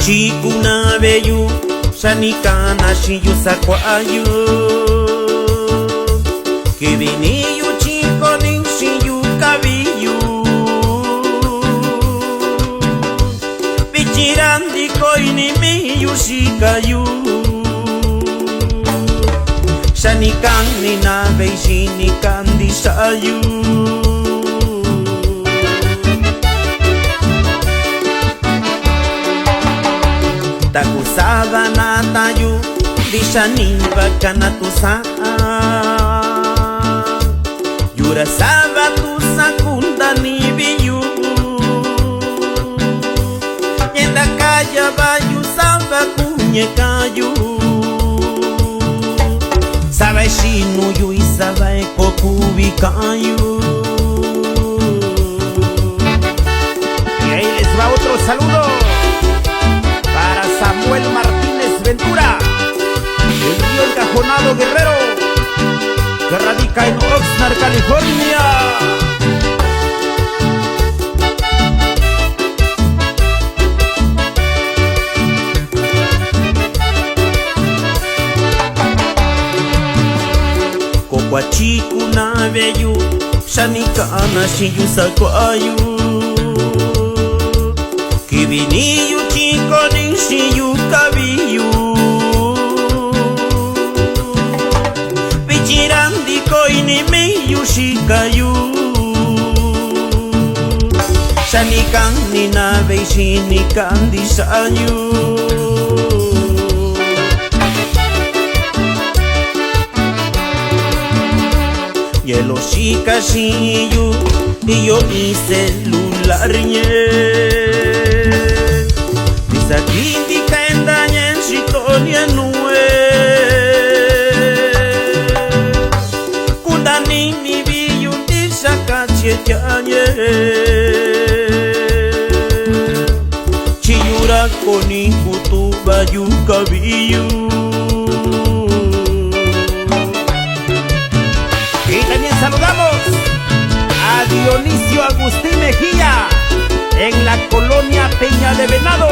Chikuna beyu shanikana shiyu sakwayu Kibiniyu chiko nin shiyu kabiyu Pichirandi koini miyu shikayu Shanikan nina bei shinikan disayu Takusaba na tayo, di siya nibaga na tusa Yura saba tu sa kunda ni biyu Yenda kaya bayu saba kunye kayu Saba shinu yu y saba kokubi kayu Y ahí les va otro saludo para Samuel Martínez Ventura, el tío encajonado guerrero, que radica en Oxnard, California. Kokwachikuna beyu, shanikana shiyu sakwayu Kibiniyu chiko nin shiyu kabiyu Pichirandi koini miyu shikayu Shanikan nina bei shinikan disayu Yelo shika shiyu Iyo y celular Sakindi kaenda nyen shitonia nue Kundani ni biyundi shakache chanye Chiyura koni kutuba yukabiyu Y también saludamos a Dionisio Agustín Mejía en la colonia Peña de Venado